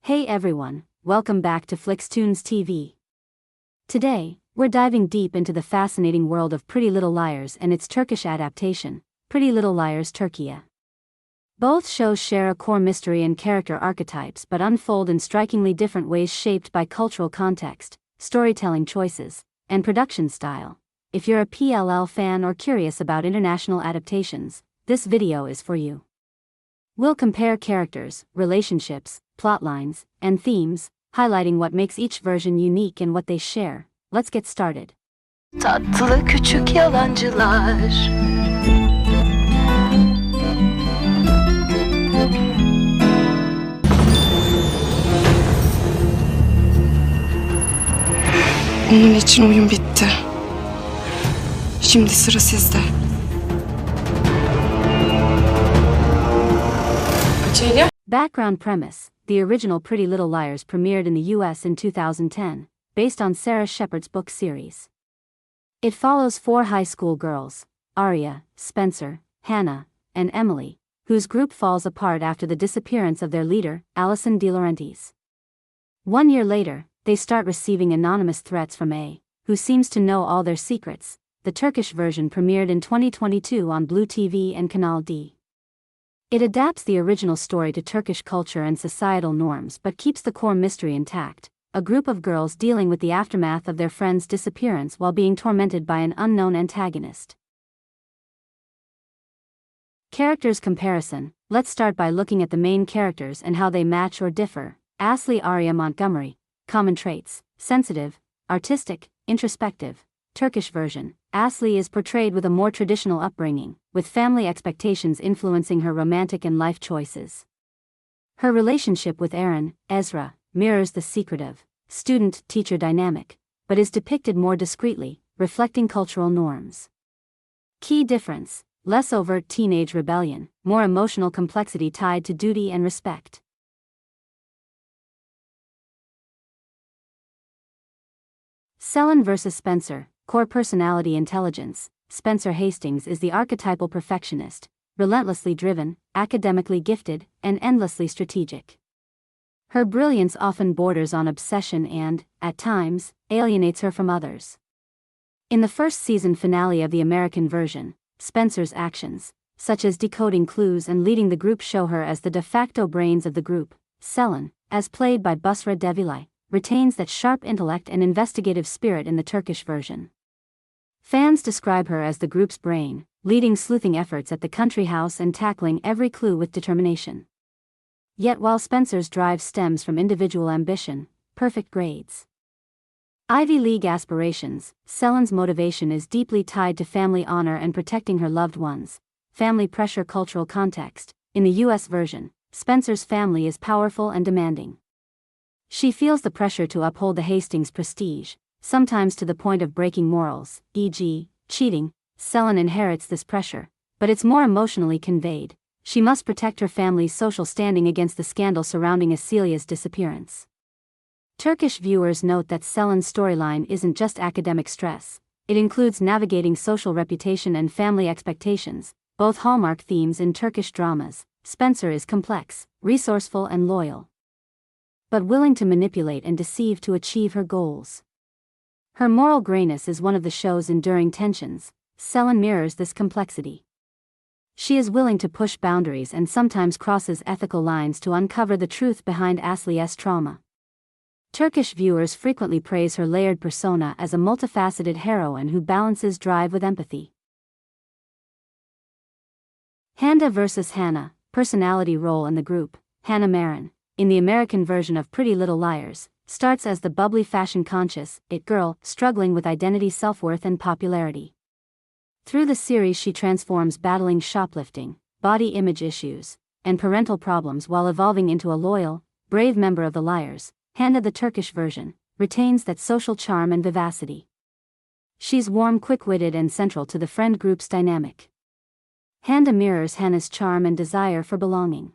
Hey everyone, welcome back to Flixtoons TV. Today, we're diving deep into the fascinating world of Pretty Little Liars and its Turkish adaptation, Pretty Little Liars Turkey. Both shows share a core mystery and character archetypes but unfold in strikingly different ways shaped by cultural context, storytelling choices, and production style. If you're a PLL fan or curious about international adaptations, this video is for you. We'll compare characters, relationships, plotlines, and themes, highlighting what makes each version unique and what they share. Let's get started. Tatlı Küçük Yalancılar. Onun için oyun bitti. Şimdi sıra sizde. Açelya? Background premise: the original Pretty Little Liars premiered in the US in 2010, based on Sarah Shepard's book series. It follows four high school girls, Aria, Spencer, Hannah, and Emily, whose group falls apart after the disappearance of their leader, Alison De Laurentiis. 1 year later, they start receiving anonymous threats from A, who seems to know all their secrets. The Turkish version premiered in 2022 on Blue TV and Kanal D. It adapts the original story to Turkish culture and societal norms but keeps the core mystery intact, a group of girls dealing with the aftermath of their friend's disappearance while being tormented by an unknown antagonist. Characters comparison: let's start by looking at the main characters and how they match or differ. Aslı Aria Montgomery. Common traits: sensitive, artistic, introspective. Turkish version: Aslı is portrayed with a more traditional upbringing, with family expectations influencing her romantic and life choices. Her relationship with Eren, Ezra, mirrors the secretive, student-teacher dynamic, but is depicted more discreetly, reflecting cultural norms. Key difference: less overt teenage rebellion, more emotional complexity tied to duty and respect. Selin vs. Spencer. Core personality intelligence: Spencer Hastings is the archetypal perfectionist, relentlessly driven, academically gifted, and endlessly strategic. Her brilliance often borders on obsession and, at times, alienates her from others. In the first season finale of the American version, Spencer's actions, such as decoding clues and leading the group, show her as the de facto brains of the group. Selin, as played by Büşra Develi, retains that sharp intellect and investigative spirit in the Turkish version. Fans describe her as the group's brain, leading sleuthing efforts at the country house and tackling every clue with determination. Yet while Spencer's drive stems from individual ambition, perfect grades, Ivy League aspirations, Selin's motivation is deeply tied to family honor and protecting her loved ones. Family pressure. Cultural context: in the US version, Spencer's family is powerful and demanding. She feels the pressure to uphold the Hastings prestige, sometimes to the point of breaking morals, e.g., cheating. Selin inherits this pressure, but it's more emotionally conveyed. She must protect her family's social standing against the scandal surrounding Açelya's disappearance. Turkish viewers note that Selin's storyline isn't just academic stress, it includes navigating social reputation and family expectations, both hallmark themes in Turkish dramas. Spencer is complex, resourceful, and loyal, but willing to manipulate and deceive to achieve her goals. Her moral grayness is one of the show's enduring tensions. Selin mirrors this complexity. She is willing to push boundaries and sometimes crosses ethical lines to uncover the truth behind Aslı's trauma. Turkish viewers frequently praise her layered persona as a multifaceted heroine who balances drive with empathy. Hande vs. Hannah. Personality role in the group: Hannah Marin, in the American version of Pretty Little Liars, starts as the bubbly fashion-conscious it girl struggling with identity, self-worth, and popularity. Through the series she transforms, battling shoplifting, body image issues, and parental problems while evolving into a loyal, brave member of the Liars. Hannah, the Turkish version, retains that social charm and vivacity. She's warm, quick-witted, and central to the friend group's dynamic. Hannah mirrors Hannah's charm and desire for belonging.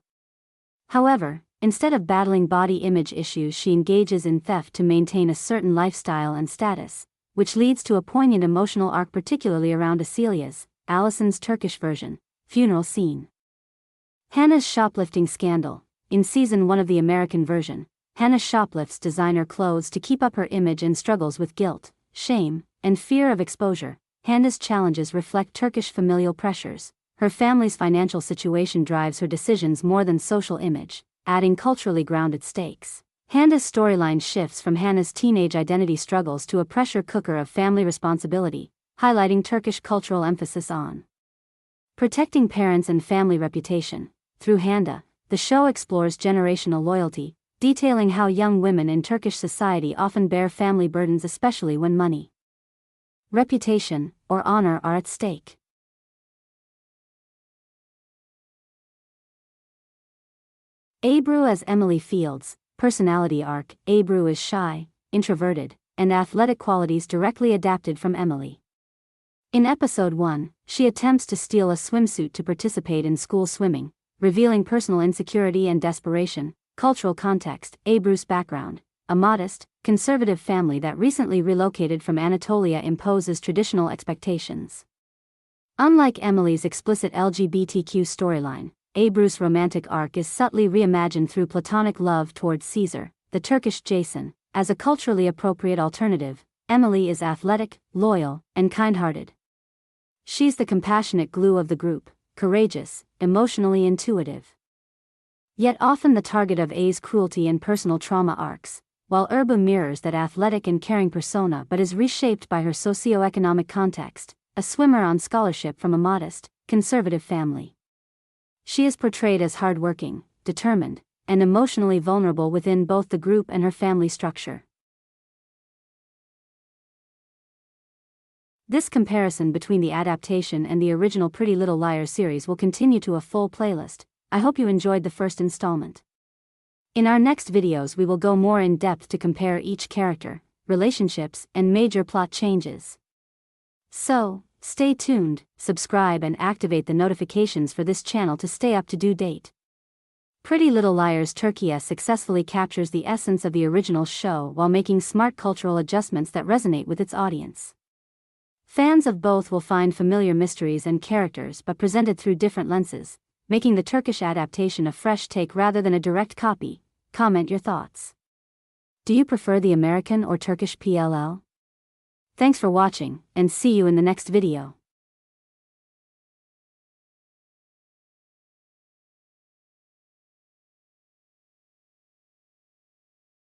However, instead of battling body image issues, she engages in theft to maintain a certain lifestyle and status, which leads to a poignant emotional arc, particularly around Alison's Turkish version, funeral scene. Hannah's shoplifting scandal, in season 1 of the American version, Hanna shoplifts designer clothes to keep up her image and struggles with guilt, shame, and fear of exposure. Handa's challenges reflect Turkish familial pressures. Her family's financial situation drives her decisions more than social image, adding culturally grounded stakes. Handa's storyline shifts from Hanna's teenage identity struggles to a pressure cooker of family responsibility, highlighting Turkish cultural emphasis on protecting parents and family reputation. Through Hande, the show explores generational loyalty, detailing how young women in Turkish society often bear family burdens, especially when money, reputation, or honor are at stake. Ebru as Emily Fields. Personality arc. Ebru is shy, introverted, and athletic qualities directly adapted from Emily. In episode 1, she attempts to steal a swimsuit to participate in school swimming, revealing personal insecurity and desperation. Cultural context. Ebru's background. A modest, conservative family that recently relocated from Anatolia imposes traditional expectations. Unlike Emily's explicit LGBTQ storyline, Ebru's romantic arc is subtly reimagined through platonic love towards Caesar, the Turkish Jason. As a culturally appropriate alternative, Emily is athletic, loyal, and kind-hearted. She's the compassionate glue of the group, courageous, emotionally intuitive, yet often the target of A's cruelty and personal trauma arcs, while Ebru mirrors that athletic and caring persona but is reshaped by her socioeconomic context, a swimmer on scholarship from a modest, conservative family. She is portrayed as hardworking, determined, and emotionally vulnerable within both the group and her family structure. This comparison between the adaptation and the original Pretty Little Liars series will continue to a full playlist. I hope you enjoyed the first installment. In our next videos we will go more in depth to compare each character, relationships, and major plot changes. So, stay tuned, subscribe and activate the notifications for this channel to stay up to date. Pretty Little Liars Turkey successfully captures the essence of the original show while making smart cultural adjustments that resonate with its audience. Fans of both will find familiar mysteries and characters but presented through different lenses, making the Turkish adaptation a fresh take rather than a direct copy. Comment your thoughts. Do you prefer the American or Turkish PLL? Thanks for watching, and see you in the next video.